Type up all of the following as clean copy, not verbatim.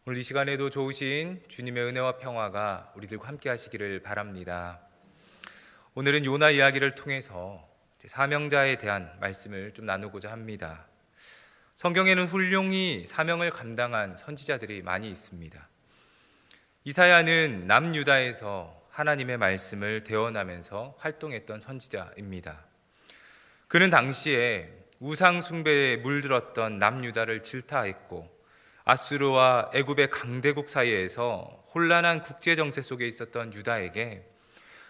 오늘 이 시간에도 좋으신 주님의 은혜와 평화가 우리들과 함께 하시기를 바랍니다. 오늘은 요나 이야기를 통해서 사명자에 대한 말씀을 좀 나누고자 합니다. 성경에는 훌륭히 사명을 감당한 선지자들이 많이 있습니다. 이사야는 남유다에서 하나님의 말씀을 대언하면서 활동했던 선지자입니다. 그는 당시에 우상 숭배에 물들었던 남유다를 질타했고 아수르와 애굽의 강대국 사이에서 혼란한 국제 정세 속에 있었던 유다에게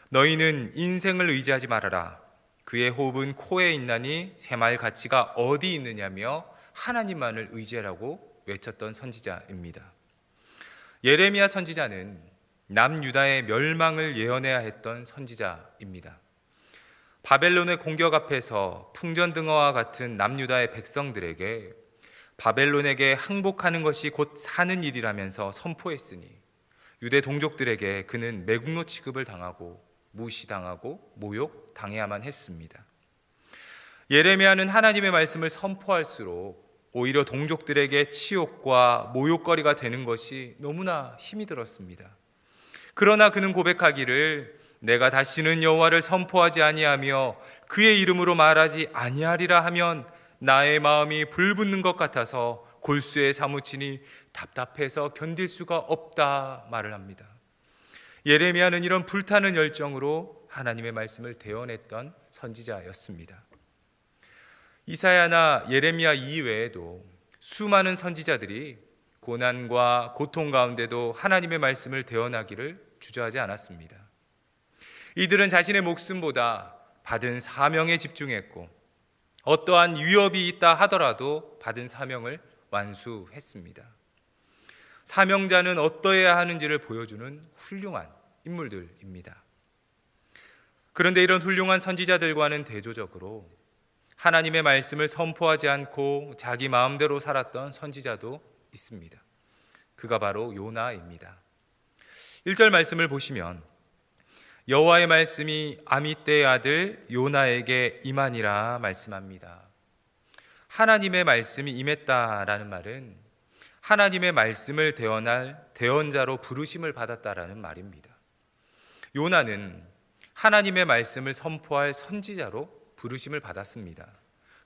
너희는 인생을 의지하지 말아라. 그의 호흡은 코에 있나니 새말 가치가 어디 있느냐며 하나님만을 의지하라고 외쳤던 선지자입니다. 예레미야 선지자는 남유다의 멸망을 예언해야 했던 선지자입니다. 바벨론의 공격 앞에서 풍전등화와 같은 남유다의 백성들에게 바벨론에게 항복하는 것이 곧 사는 일이라면서 선포했으니 유대 동족들에게 그는 매국노 취급을 당하고 무시당하고 모욕당해야만 했습니다. 예레미야는 하나님의 말씀을 선포할수록 오히려 동족들에게 치욕과 모욕거리가 되는 것이 너무나 힘이 들었습니다. 그러나 그는 고백하기를 내가 다시는 여호와를 선포하지 아니하며 그의 이름으로 말하지 아니하리라 하면 나의 마음이 불붙는 것 같아서 골수에 사무치니 답답해서 견딜 수가 없다 말을 합니다. 예레미야는 이런 불타는 열정으로 하나님의 말씀을 대언했던 선지자였습니다. 이사야나 예레미야 이외에도 수많은 선지자들이 고난과 고통 가운데도 하나님의 말씀을 대언하기를 주저하지 않았습니다. 이들은 자신의 목숨보다 받은 사명에 집중했고 어떠한 위협이 있다 하더라도 받은 사명을 완수했습니다. 사명자는 어떠해야 하는지를 보여주는 훌륭한 인물들입니다. 그런데 이런 훌륭한 선지자들과는 대조적으로 하나님의 말씀을 선포하지 않고 자기 마음대로 살았던 선지자도 있습니다. 그가 바로 요나입니다. 1절 말씀을 보시면 여호와의 말씀이 아미떼의 아들 요나에게 임하니라 말씀합니다. 하나님의 말씀이 임했다라는 말은 하나님의 말씀을 대언할 대언자로 부르심을 받았다라는 말입니다. 요나는 하나님의 말씀을 선포할 선지자로 부르심을 받았습니다.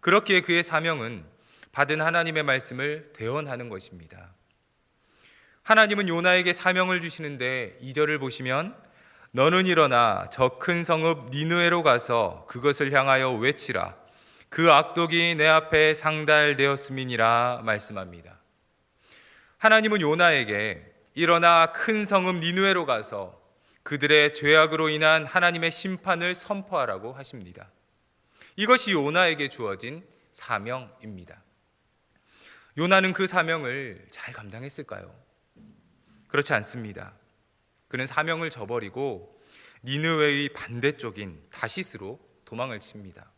그렇기에 그의 사명은 받은 하나님의 말씀을 대언하는 것입니다. 하나님은 요나에게 사명을 주시는데 2절을 보시면 너는 일어나 저 큰 성읍 니느웨로 가서 그것을 향하여 외치라. 그 악독이 내 앞에 상달되었음이니라 말씀합니다. 하나님은 요나에게 일어나 큰 성읍 니느웨로 가서 그들의 죄악으로 인한 하나님의 심판을 선포하라고 하십니다. 이것이 요나에게 주어진 사명입니다. 요나는 그 사명을 잘 감당했을까요? 그렇지 않습니다. 그는 사명을 저버리고 니느웨의 반대쪽인 다시스로 도망을 칩니다.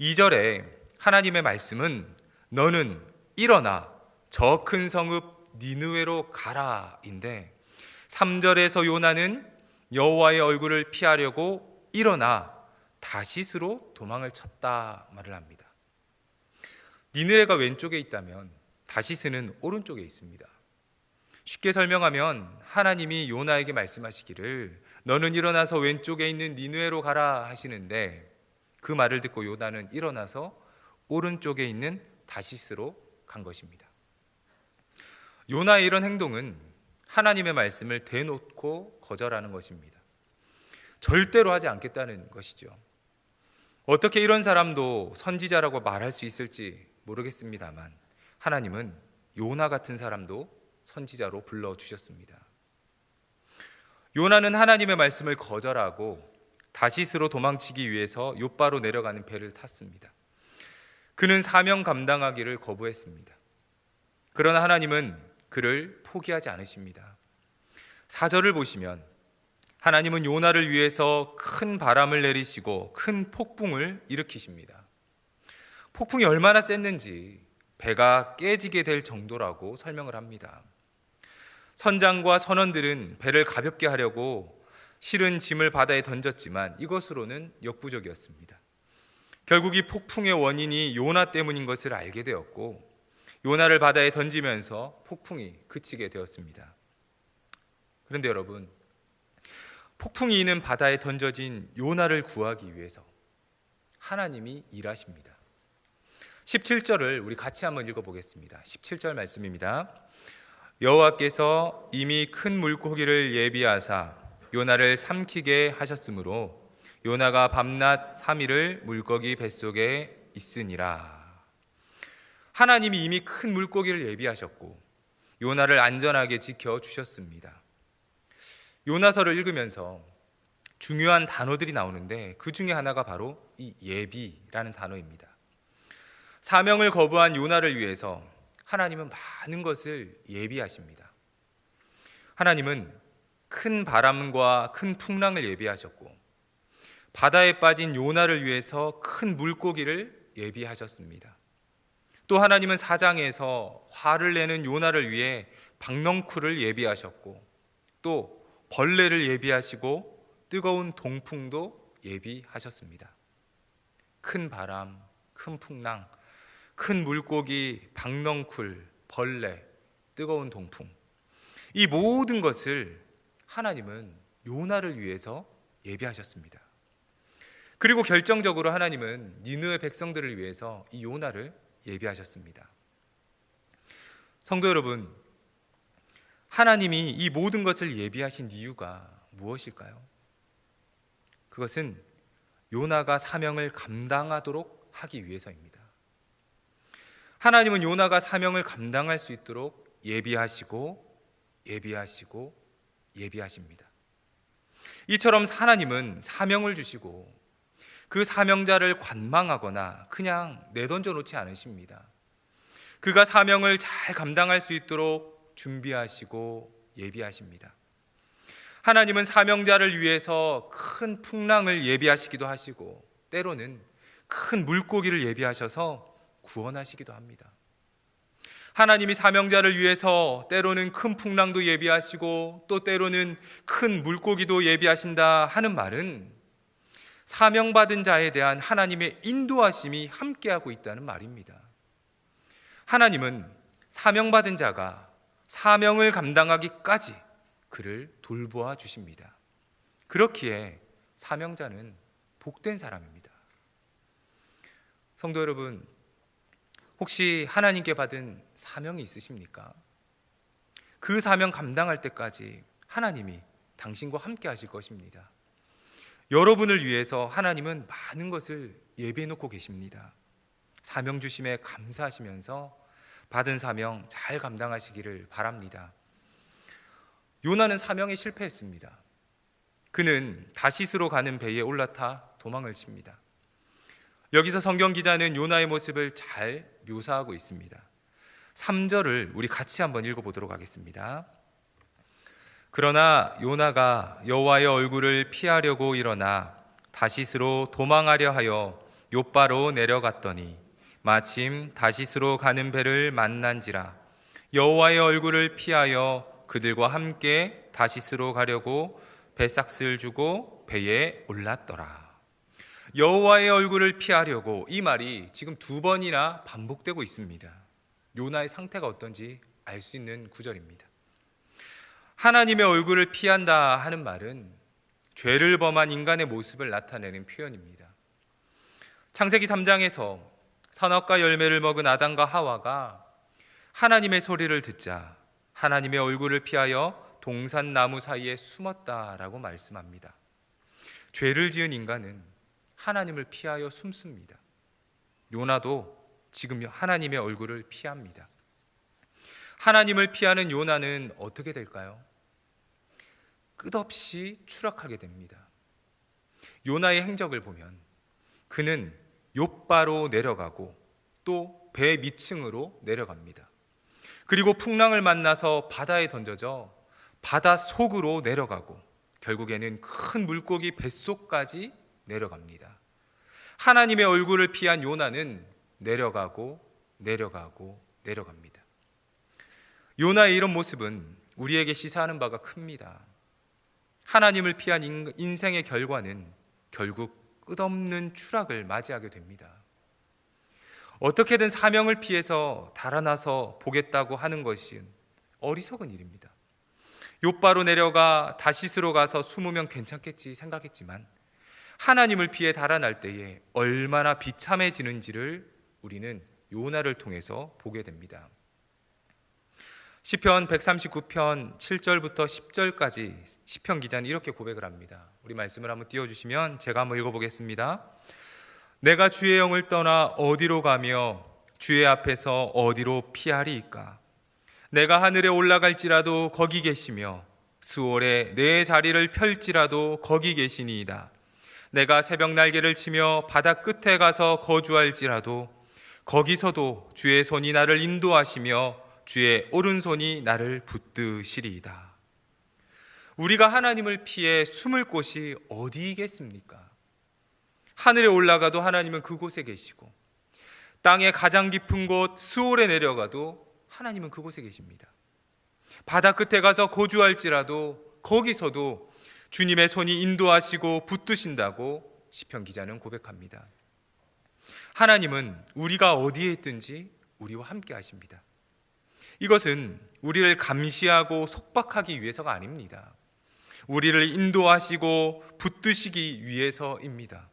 2절에 하나님의 말씀은 너는 일어나 저 큰 성읍 니느웨로 가라인데 3절에서 요나는 여호와의 얼굴을 피하려고 일어나 다시스로 도망을 쳤다 말을 합니다. 니느웨가 왼쪽에 있다면 다시스는 오른쪽에 있습니다. 쉽게 설명하면 하나님이 요나에게 말씀하시기를 너는 일어나서 왼쪽에 있는 니느웨로 가라 하시는데 그 말을 듣고 요나는 일어나서 오른쪽에 있는 다시스로 간 것입니다. 요나의 이런 행동은 하나님의 말씀을 대놓고 거절하는 것입니다. 절대로 하지 않겠다는 것이죠. 어떻게 이런 사람도 선지자라고 말할 수 있을지 모르겠습니다만 하나님은 요나 같은 사람도 선지자로 불러주셨습니다. 요나는 하나님의 말씀을 거절하고 다시스로 도망치기 위해서 욥바로 내려가는 배를 탔습니다. 그는 사명 감당하기를 거부했습니다. 그러나 하나님은 그를 포기하지 않으십니다. 4절을 보시면 하나님은 요나를 위해서 큰 바람을 내리시고 큰 폭풍을 일으키십니다. 폭풍이 얼마나 셌는지 배가 깨지게 될 정도라고 설명을 합니다. 선장과 선원들은 배를 가볍게 하려고 실은 짐을 바다에 던졌지만 이것으로는 역부족이었습니다. 결국 이 폭풍의 원인이 요나 때문인 것을 알게 되었고 요나를 바다에 던지면서 폭풍이 그치게 되었습니다. 그런데 여러분, 폭풍이 있는 바다에 던져진 요나를 구하기 위해서 하나님이 일하십니다. 17절을 우리 같이 한번 읽어보겠습니다. 17절 말씀입니다. 여호와께서 이미 큰 물고기를 예비하사 요나를 삼키게 하셨으므로 요나가 밤낮 3일을 물고기 뱃속에 있으니라. 하나님이 이미 큰 물고기를 예비하셨고 요나를 안전하게 지켜주셨습니다. 요나서를 읽으면서 중요한 단어들이 나오는데 그 중에 하나가 바로 이 예비라는 단어입니다. 사명을 거부한 요나를 위해서 하나님은 많은 것을 예비하십니다. 하나님은 큰 바람과 큰 풍랑을 예비하셨고 바다에 빠진 요나를 위해서 큰 물고기를 예비하셨습니다. 또 하나님은 사장에서 화를 내는 요나를 위해 박넝쿨을 예비하셨고 또 벌레를 예비하시고 뜨거운 동풍도 예비하셨습니다. 큰 바람, 큰 풍랑, 큰 물고기, 박넝쿨, 벌레, 뜨거운 동풍, 이 모든 것을 하나님은 요나를 위해서 예비하셨습니다. 그리고 결정적으로 하나님은 니느웨 백성들을 위해서 이 요나를 예비하셨습니다. 성도 여러분, 하나님이 이 모든 것을 예비하신 이유가 무엇일까요? 그것은 요나가 사명을 감당하도록 하기 위해서입니다. 하나님은 요나가 사명을 감당할 수 있도록 예비하시고 예비하십니다. 이처럼 하나님은 사명을 주시고 그 사명자를 관망하거나 그냥 내던져 놓지 않으십니다. 그가 사명을 잘 감당할 수 있도록 준비하시고 예비하십니다. 하나님은 사명자를 위해서 큰 풍랑을 예비하시기도 하시고 때로는 큰 물고기를 예비하셔서 구원하시기도 합니다. 하나님이 사명자를 위해서 때로는 큰 풍랑도 예비하시고 또 때로는 큰 물고기도 예비하신다 하는 말은 사명받은 자에 대한 하나님의 인도하심이 함께하고 있다는 말입니다. 하나님은 사명받은 자가 사명을 감당하기까지 그를 돌보아 주십니다. 그렇기에 사명자는 복된 사람입니다. 성도 여러분, 혹시 하나님께 받은 사명이 있으십니까? 그 사명 감당할 때까지 하나님이 당신과 함께 하실 것입니다. 여러분을 위해서 하나님은 많은 것을 예비해 놓고 계십니다. 사명 주심에 감사하시면서 받은 사명 잘 감당하시기를 바랍니다. 요나는 사명에 실패했습니다. 그는 다시스로 가는 배에 올라타 도망을 칩니다. 여기서 성경 기자는 요나의 모습을 잘 묘사하고 있습니다. 3절을 우리 같이 한번 읽어보도록 하겠습니다. 그러나 요나가 여호와의 얼굴을 피하려고 일어나 다시스로 도망하려 하여 욥바로 내려갔더니 마침 다시스로 가는 배를 만난지라. 여호와의 얼굴을 피하여 그들과 함께 다시스로 가려고 배삭스를 주고 배에 올랐더라. 여호와의 얼굴을 피하려고, 이 말이 지금 2번이나 반복되고 있습니다. 요나의 상태가 어떤지 알 수 있는 구절입니다. 하나님의 얼굴을 피한다 하는 말은 죄를 범한 인간의 모습을 나타내는 표현입니다. 창세기 3장에서 선악과 열매를 먹은 아담과 하와가 하나님의 소리를 듣자 하나님의 얼굴을 피하여 동산나무 사이에 숨었다라고 말씀합니다. 죄를 지은 인간은 하나님을 피하여 숨습니다. 요나도 지금 하나님의 얼굴을 피합니다. 하나님을 피하는 요나는 어떻게 될까요? 끝없이 추락하게 됩니다. 요나의 행적을 보면 그는 욥바로 내려가고 또 배 밑층으로 내려갑니다. 그리고 풍랑을 만나서 바다에 던져져 바다 속으로 내려가고 결국에는 큰 물고기 뱃속까지 내려갑니다. 하나님의 얼굴을 피한 요나는 내려갑니다. 요나의 이런 모습은 우리에게 시사하는 바가 큽니다. 하나님을 피한 인생의 결과는 결국 끝없는 추락을 맞이하게 됩니다. 어떻게든 사명을 피해서 달아나서 보겠다고 하는 것은 어리석은 일입니다. 욥바로 내려가 다시스로 가서 숨으면 괜찮겠지 생각했지만 하나님을 피해 달아날 때에 얼마나 비참해지는지를 우리는 요나를 통해서 보게 됩니다. 시편 139편 7절부터 10절까지 시편 기자는 이렇게 고백을 합니다. 우리 말씀을 한번 띄워주시면 제가 한번 읽어보겠습니다. 내가 주의 영을 떠나 어디로 가며 주의 앞에서 어디로 피하리이까? 내가 하늘에 올라갈지라도 거기 계시며 수월에 내 자리를 펼지라도 거기 계시니이다. 내가 새벽 날개를 치며 바다 끝에 가서 거주할지라도 거기서도 주의 손이 나를 인도하시며 주의 오른손이 나를 붙드시리이다. 우리가 하나님을 피해 숨을 곳이 어디겠습니까? 하늘에 올라가도 하나님은 그곳에 계시고 땅의 가장 깊은 곳 수올에 내려가도 하나님은 그곳에 계십니다. 바다 끝에 가서 거주할지라도 거기서도 주님의 손이 인도하시고 붙드신다고 시편 기자는 고백합니다. 하나님은 우리가 어디에 있든지 우리와 함께 하십니다. 이것은 우리를 감시하고 속박하기 위해서가 아닙니다. 우리를 인도하시고 붙드시기 위해서입니다.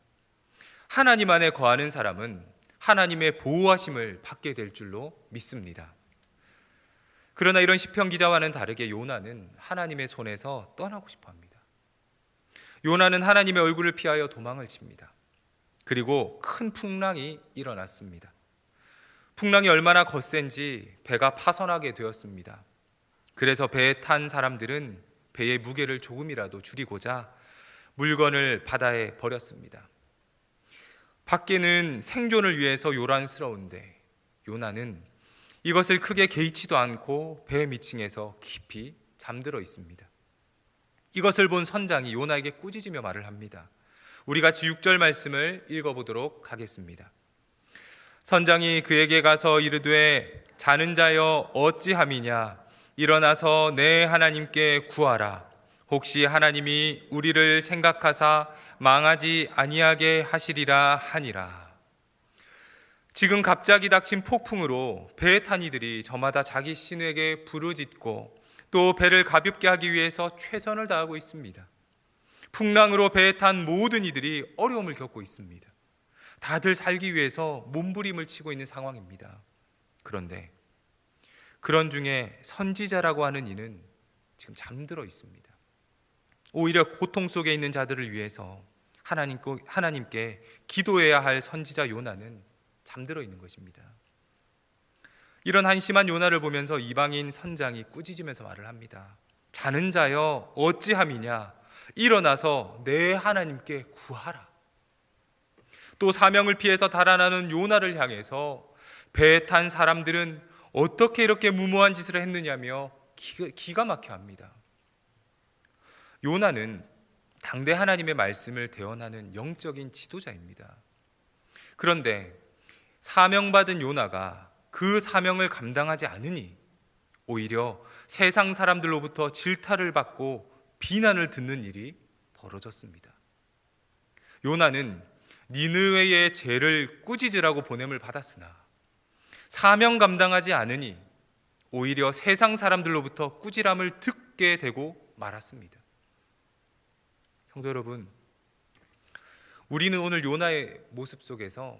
하나님 안에 거하는 사람은 하나님의 보호하심을 받게 될 줄로 믿습니다. 그러나 이런 시편 기자와는 다르게 요나는 하나님의 손에서 떠나고 싶어 합니다. 요나는 하나님의 얼굴을 피하여 도망을 칩니다. 그리고 큰 풍랑이 일어났습니다. 풍랑이 얼마나 거센지 배가 파선하게 되었습니다. 그래서 배에 탄 사람들은 배의 무게를 조금이라도 줄이고자 물건을 바다에 버렸습니다. 밖에는 생존을 위해서 요란스러운데 요나는 이것을 크게 개의치도 않고 배 밑층에서 깊이 잠들어 있습니다. 이것을 본 선장이 요나에게 꾸짖으며 말을 합니다. 우리 같이 6절 말씀을 읽어보도록 하겠습니다. 선장이 그에게 가서 이르되 자는 자여 어찌함이냐 일어나서 내 하나님께 구하라. 혹시 하나님이 우리를 생각하사 망하지 아니하게 하시리라 하니라. 지금 갑자기 닥친 폭풍으로 배에 탄 이들이 저마다 자기 신에게 부르짖고 또 배를 가볍게 하기 위해서 최선을 다하고 있습니다. 풍랑으로 배에 탄 모든 이들이 어려움을 겪고 있습니다. 다들 살기 위해서 몸부림을 치고 있는 상황입니다. 그런데 그런 중에 선지자라고 하는 이는 지금 잠들어 있습니다. 오히려 고통 속에 있는 자들을 위해서 하나님께 기도해야 할 선지자 요나는 잠들어 있는 것입니다. 이런 한심한 요나를 보면서 이방인 선장이 꾸짖으면서 말을 합니다. 자는 자여 어찌함이냐 일어나서 내 하나님께 구하라. 또 사명을 피해서 달아나는 요나를 향해서 배에 탄 사람들은 어떻게 이렇게 무모한 짓을 했느냐며 기가 막혀 합니다. 요나는 당대 하나님의 말씀을 대언하는 영적인 지도자입니다. 그런데 사명받은 요나가 그 사명을 감당하지 않으니 오히려 세상 사람들로부터 질타를 받고 비난을 듣는 일이 벌어졌습니다. 요나는 니느웨의 죄를 꾸짖으라고 보냄을 받았으나 사명 감당하지 않으니 오히려 세상 사람들로부터 꾸지람을 듣게 되고 말았습니다. 성도 여러분, 우리는 오늘 요나의 모습 속에서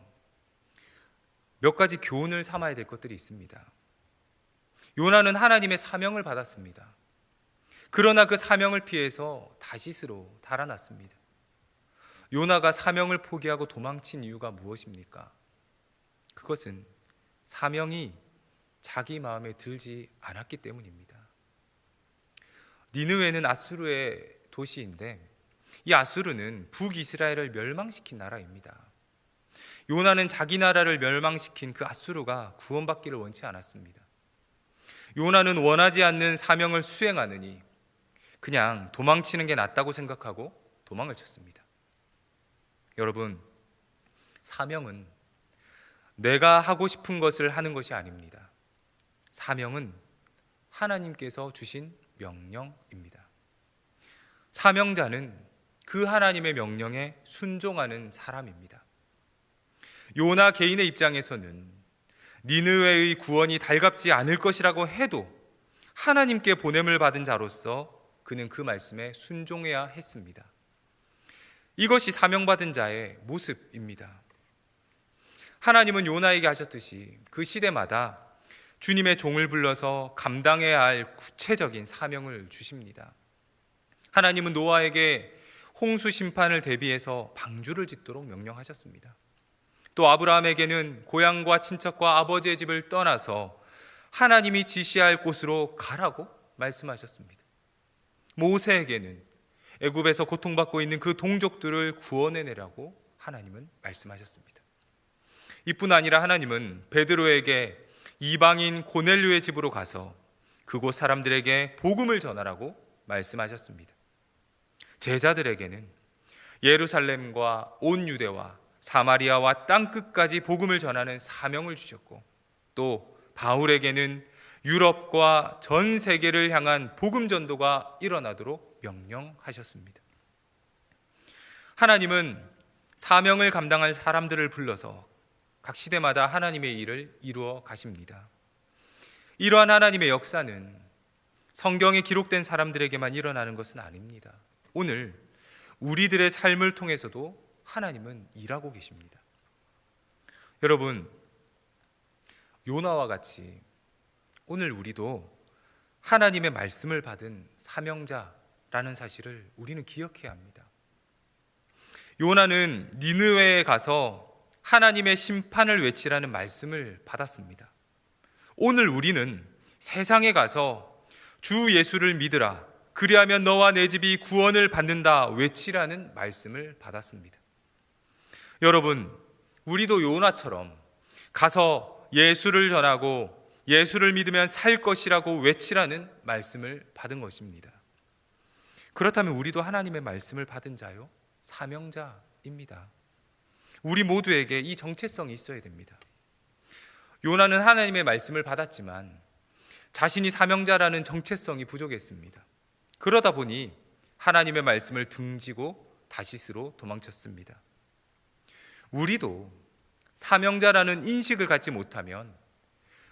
몇 가지 교훈을 삼아야 될 것들이 있습니다. 요나는 하나님의 사명을 받았습니다. 그러나 그 사명을 피해서 다시스로 달아났습니다. 요나가 사명을 포기하고 도망친 이유가 무엇입니까? 그것은 사명이 자기 마음에 들지 않았기 때문입니다. 니느웨는 아수르의 도시인데 이 아수르는 북이스라엘을 멸망시킨 나라입니다. 요나는 자기 나라를 멸망시킨 그 아수르가 구원받기를 원치 않았습니다. 요나는 원하지 않는 사명을 수행하느니 그냥 도망치는 게 낫다고 생각하고 도망을 쳤습니다. 여러분, 사명은 내가 하고 싶은 것을 하는 것이 아닙니다. 사명은 하나님께서 주신 명령입니다. 사명자는 그 하나님의 명령에 순종하는 사람입니다. 요나 개인의 입장에서는 니느웨의 구원이 달갑지 않을 것이라고 해도 하나님께 보냄을 받은 자로서 그는 그 말씀에 순종해야 했습니다. 이것이 사명받은 자의 모습입니다. 하나님은 요나에게 하셨듯이 그 시대마다 주님의 종을 불러서 감당해야 할 구체적인 사명을 주십니다. 하나님은 노아에게 홍수 심판을 대비해서 방주를 짓도록 명령하셨습니다. 또 아브라함에게는 고향과 친척과 아버지의 집을 떠나서 하나님이 지시할 곳으로 가라고 말씀하셨습니다. 모세에게는 애굽에서 고통받고 있는 그 동족들을 구원해내라고 하나님은 말씀하셨습니다. 이뿐 아니라 하나님은 베드로에게 이방인 고넬료의 집으로 가서 그곳 사람들에게 복음을 전하라고 말씀하셨습니다. 제자들에게는 예루살렘과 온 유대와 사마리아와 땅끝까지 복음을 전하는 사명을 주셨고, 또 바울에게는 유럽과 전 세계를 향한 복음 전도가 일어나도록 명령하셨습니다. 하나님은 사명을 감당할 사람들을 불러서 각 시대마다 하나님의 일을 이루어 가십니다. 이러한 하나님의 역사는 성경에 기록된 사람들에게만 일어나는 것은 아닙니다. 오늘 우리들의 삶을 통해서도 하나님은 일하고 계십니다. 여러분, 요나와 같이 오늘 우리도 하나님의 말씀을 받은 사명자라는 사실을 우리는 기억해야 합니다. 요나는 니느웨에 가서 하나님의 심판을 외치라는 말씀을 받았습니다. 오늘 우리는 세상에 가서 주 예수를 믿으라, 그리하면 너와 내 집이 구원을 받는다 외치라는 말씀을 받았습니다. 여러분, 우리도 요나처럼 가서 예수를 전하고 예수를 믿으면 살 것이라고 외치라는 말씀을 받은 것입니다. 그렇다면 우리도 하나님의 말씀을 받은 자요, 사명자입니다. 우리 모두에게 이 정체성이 있어야 됩니다. 요나는 하나님의 말씀을 받았지만 자신이 사명자라는 정체성이 부족했습니다. 그러다 보니 하나님의 말씀을 등지고 다시스로 도망쳤습니다. 우리도 사명자라는 인식을 갖지 못하면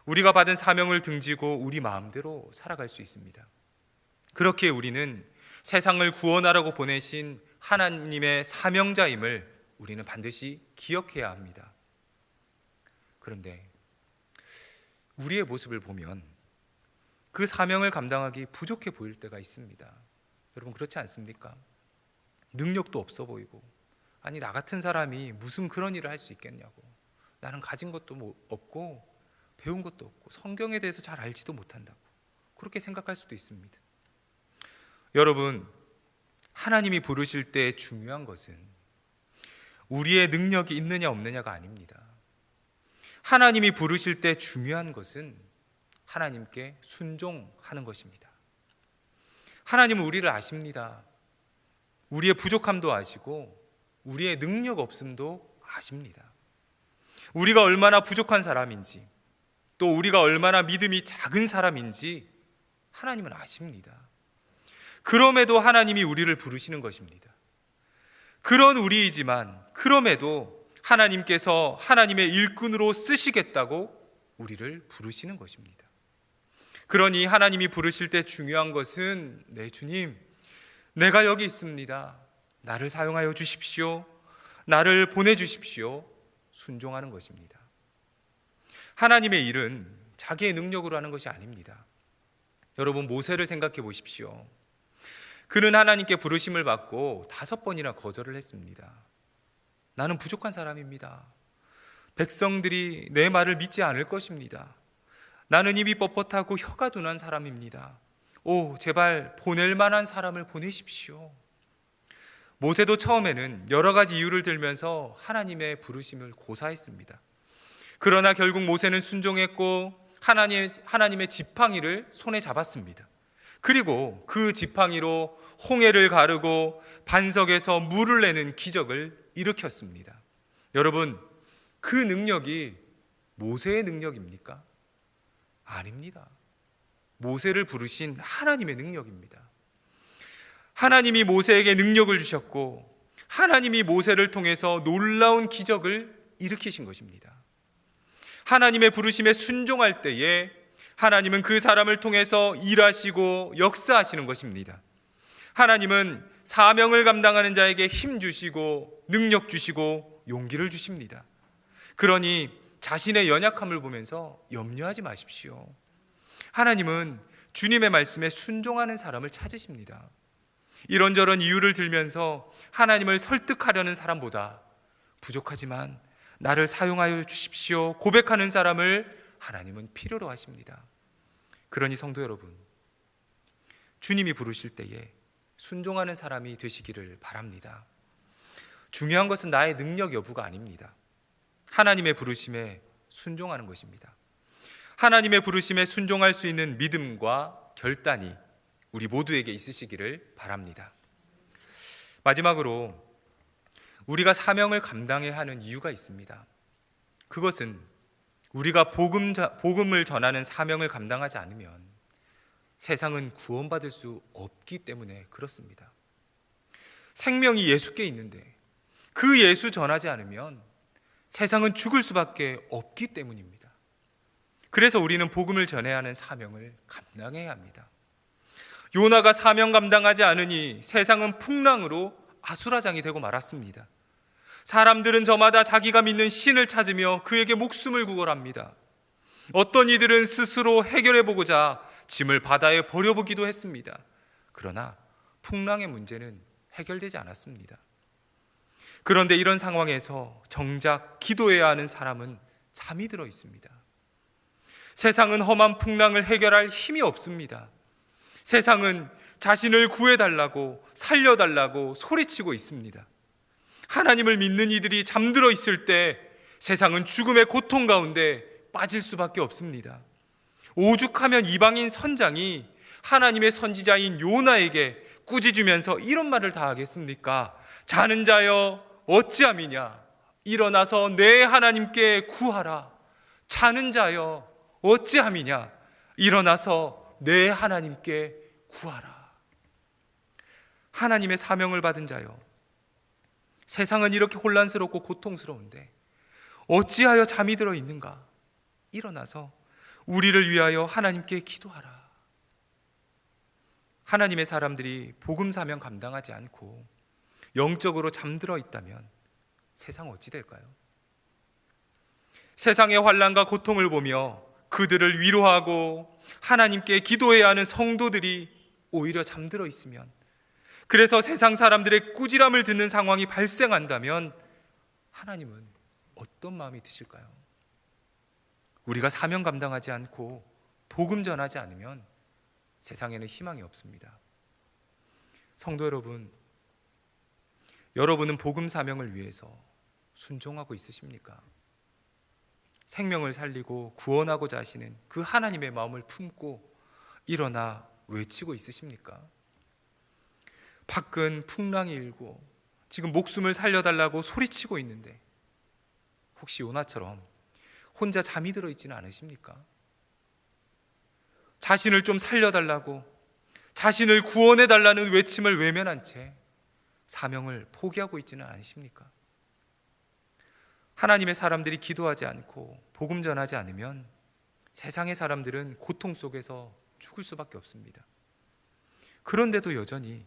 우리가 받은 사명을 등지고 우리 마음대로 살아갈 수 있습니다. 그렇게 우리는 세상을 구원하라고 보내신 하나님의 사명자임을 우리는 반드시 기억해야 합니다. 그런데 우리의 모습을 보면 그 사명을 감당하기 부족해 보일 때가 있습니다. 여러분, 그렇지 않습니까? 능력도 없어 보이고, 아니 나 같은 사람이 무슨 그런 일을 할 수 있겠냐고, 나는 가진 것도 없고 배운 것도 없고 성경에 대해서 잘 알지도 못한다고 그렇게 생각할 수도 있습니다. 여러분, 하나님이 부르실 때 중요한 것은 우리의 능력이 있느냐 없느냐가 아닙니다. 하나님이 부르실 때 중요한 것은 하나님께 순종하는 것입니다. 하나님은 우리를 아십니다. 우리의 부족함도 아시고 우리의 능력 없음도 아십니다. 우리가 얼마나 부족한 사람인지, 또 우리가 얼마나 믿음이 작은 사람인지 하나님은 아십니다. 그럼에도 하나님이 우리를 부르시는 것입니다. 그런 우리이지만 그럼에도 하나님께서 하나님의 일꾼으로 쓰시겠다고 우리를 부르시는 것입니다. 그러니 하나님이 부르실 때 중요한 것은, 네 주님, 내가 여기 있습니다, 나를 사용하여 주십시오, 나를 보내주십시오, 순종하는 것입니다. 하나님의 일은 자기의 능력으로 하는 것이 아닙니다. 여러분, 모세를 생각해 보십시오. 그는 하나님께 부르심을 받고 5번이나 거절을 했습니다. 나는 부족한 사람입니다. 백성들이 내 말을 믿지 않을 것입니다. 나는 입이 뻣뻣하고 혀가 둔한 사람입니다. 오, 제발 보낼 만한 사람을 보내십시오. 모세도 처음에는 여러 가지 이유를 들면서 하나님의 부르심을 고사했습니다. 그러나 결국 모세는 순종했고 하나님의 지팡이를 손에 잡았습니다. 그리고 그 지팡이로 홍해를 가르고 반석에서 물을 내는 기적을 일으켰습니다. 여러분, 그 능력이 모세의 능력입니까? 아닙니다. 모세를 부르신 하나님의 능력입니다. 하나님이 모세에게 능력을 주셨고 하나님이 모세를 통해서 놀라운 기적을 일으키신 것입니다. 하나님의 부르심에 순종할 때에 하나님은 그 사람을 통해서 일하시고 역사하시는 것입니다. 하나님은 사명을 감당하는 자에게 힘 주시고 능력 주시고 용기를 주십니다. 그러니 자신의 연약함을 보면서 염려하지 마십시오. 하나님은 주님의 말씀에 순종하는 사람을 찾으십니다. 이런저런 이유를 들면서 하나님을 설득하려는 사람보다 부족하지만 나를 사용하여 주십시오 고백하는 사람을 하나님은 필요로 하십니다. 그러니 성도 여러분, 주님이 부르실 때에 순종하는 사람이 되시기를 바랍니다. 중요한 것은 나의 능력 여부가 아닙니다. 하나님의 부르심에 순종하는 것입니다. 하나님의 부르심에 순종할 수 있는 믿음과 결단이 우리 모두에게 있으시기를 바랍니다. 마지막으로 우리가 사명을 감당해야 하는 이유가 있습니다. 그것은 우리가 복음을 전하는 사명을 감당하지 않으면 세상은 구원받을 수 없기 때문에 그렇습니다. 생명이 예수께 있는데 그 예수 전하지 않으면 세상은 죽을 수밖에 없기 때문입니다. 그래서 우리는 복음을 전해야 하는 사명을 감당해야 합니다. 요나가 사명 감당하지 않으니 세상은 풍랑으로 아수라장이 되고 말았습니다. 사람들은 저마다 자기가 믿는 신을 찾으며 그에게 목숨을 구걸합니다. 어떤 이들은 스스로 해결해보고자 짐을 바다에 버려보기도 했습니다. 그러나 풍랑의 문제는 해결되지 않았습니다. 그런데 이런 상황에서 정작 기도해야 하는 사람은 잠이 들어 있습니다. 세상은 험한 풍랑을 해결할 힘이 없습니다. 세상은 자신을 구해달라고 살려달라고 소리치고 있습니다. 하나님을 믿는 이들이 잠들어 있을 때 세상은 죽음의 고통 가운데 빠질 수밖에 없습니다. 오죽하면 이방인 선장이 하나님의 선지자인 요나에게 꾸짖으면서 이런 말을 다 하겠습니까? 자는 자여 어찌함이냐? 일어나서 내 하나님께 구하라. 자는 자여 어찌함이냐? 일어나서 내 하나님께 구하라. 하나님의 사명을 받은 자여, 세상은 이렇게 혼란스럽고 고통스러운데 어찌하여 잠이 들어 있는가? 일어나서 우리를 위하여 하나님께 기도하라. 하나님의 사람들이 복음 사명 감당하지 않고 영적으로 잠들어 있다면 세상 어찌 될까요? 세상의 환난과 고통을 보며 그들을 위로하고 하나님께 기도해야 하는 성도들이 오히려 잠들어 있으면, 그래서 세상 사람들의 꾸지람을 듣는 상황이 발생한다면 하나님은 어떤 마음이 드실까요? 우리가 사명 감당하지 않고 복음 전하지 않으면 세상에는 희망이 없습니다. 성도 여러분, 여러분은 복음 사명을 위해서 순종하고 있으십니까? 생명을 살리고 구원하고자 하시는 그 하나님의 마음을 품고 일어나 외치고 있으십니까? 밖은 풍랑이 일고 지금 목숨을 살려달라고 소리치고 있는데 혹시 요나처럼 혼자 잠이 들어 있지는 않으십니까? 자신을 좀 살려달라고, 자신을 구원해달라는 외침을 외면한 채 사명을 포기하고 있지는 않으십니까? 하나님의 사람들이 기도하지 않고 복음 전하지 않으면 세상의 사람들은 고통 속에서 죽을 수밖에 없습니다. 그런데도 여전히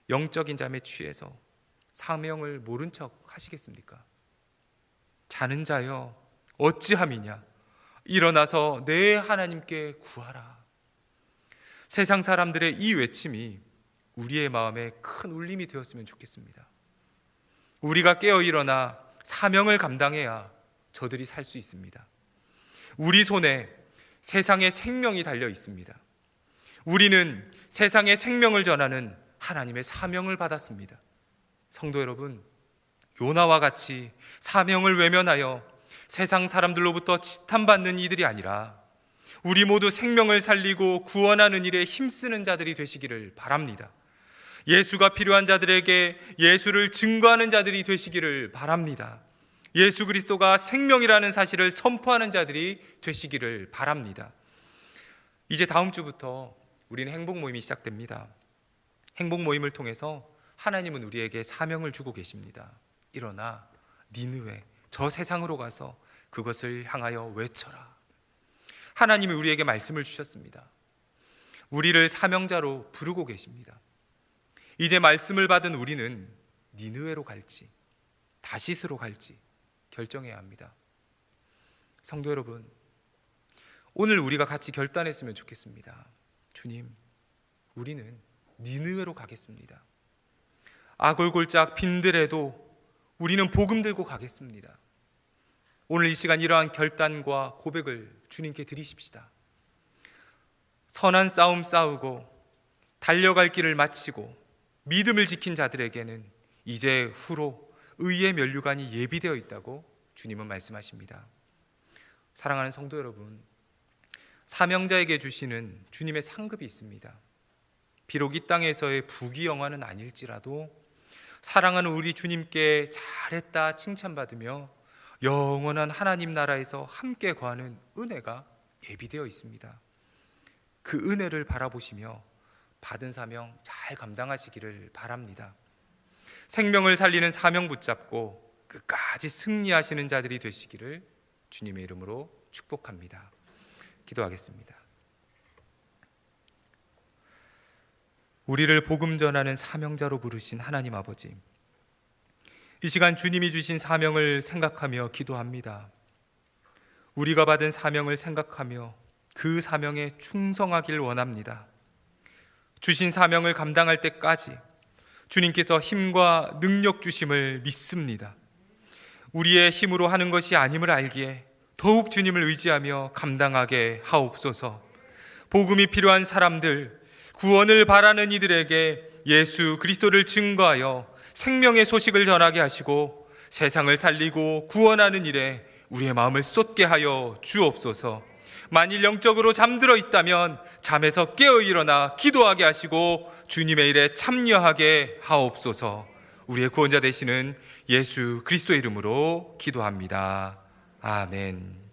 영적인 잠에 취해서 사명을 모른 척 하시겠습니까? 자는 자여 어찌함이냐? 일어나서 내 하나님께 구하라. 세상 사람들의 이 외침이 우리의 마음에 큰 울림이 되었으면 좋겠습니다. 우리가 깨어 일어나 사명을 감당해야 저들이 살 수 있습니다. 우리 손에 세상의 생명이 달려 있습니다. 우리는 세상의 생명을 전하는 하나님의 사명을 받았습니다. 성도 여러분, 요나와 같이 사명을 외면하여 세상 사람들로부터 지탄받는 이들이 아니라 우리 모두 생명을 살리고 구원하는 일에 힘쓰는 자들이 되시기를 바랍니다. 예수가 필요한 자들에게 예수를 증거하는 자들이 되시기를 바랍니다. 예수 그리스도가 생명이라는 사실을 선포하는 자들이 되시기를 바랍니다. 이제 다음 주부터 우리는 행복 모임이 시작됩니다. 행복 모임을 통해서 하나님은 우리에게 사명을 주고 계십니다. 일어나 니느웨 저 세상으로 가서 그것을 향하여 외쳐라. 하나님이 우리에게 말씀을 주셨습니다. 우리를 사명자로 부르고 계십니다. 이제 말씀을 받은 우리는 니느웨로 갈지 다시스로 갈지 결정해야 합니다. 성도 여러분, 오늘 우리가 같이 결단했으면 좋겠습니다. 주님, 우리는 니느웨로 가겠습니다. 아골골짝 빈들에도 우리는 복음 들고 가겠습니다. 오늘 이 시간 이러한 결단과 고백을 주님께 드리십시다. 선한 싸움 싸우고 달려갈 길을 마치고 믿음을 지킨 자들에게는 이제 후로 의의 면류관이 예비되어 있다고 주님은 말씀하십니다. 사랑하는 성도 여러분, 사명자에게 주시는 주님의 상급이 있습니다. 비록 이 땅에서의 부귀영화는 아닐지라도 사랑하는 우리 주님께 잘했다 칭찬받으며 영원한 하나님 나라에서 함께 거하는 은혜가 예비되어 있습니다. 그 은혜를 바라보시며 받은 사명 잘 감당하시기를 바랍니다. 생명을 살리는 사명 붙잡고 끝까지 승리하시는 자들이 되시기를 주님의 이름으로 축복합니다. 기도하겠습니다. 우리를 복음 전하는 사명자로 부르신 하나님 아버지, 이 시간 주님이 주신 사명을 생각하며 기도합니다. 우리가 받은 사명을 생각하며 그 사명에 충성하길 원합니다. 주신 사명을 감당할 때까지 주님께서 힘과 능력 주심을 믿습니다. 우리의 힘으로 하는 것이 아님을 알기에 더욱 주님을 의지하며 감당하게 하옵소서. 복음이 필요한 사람들, 구원을 바라는 이들에게 예수 그리스도를 증거하여 생명의 소식을 전하게 하시고 세상을 살리고 구원하는 일에 우리의 마음을 쏟게 하여 주옵소서. 만일 영적으로 잠들어 있다면 잠에서 깨어 일어나 기도하게 하시고 주님의 일에 참여하게 하옵소서. 우리의 구원자 되시는 예수 그리스도 이름으로 기도합니다. 아멘.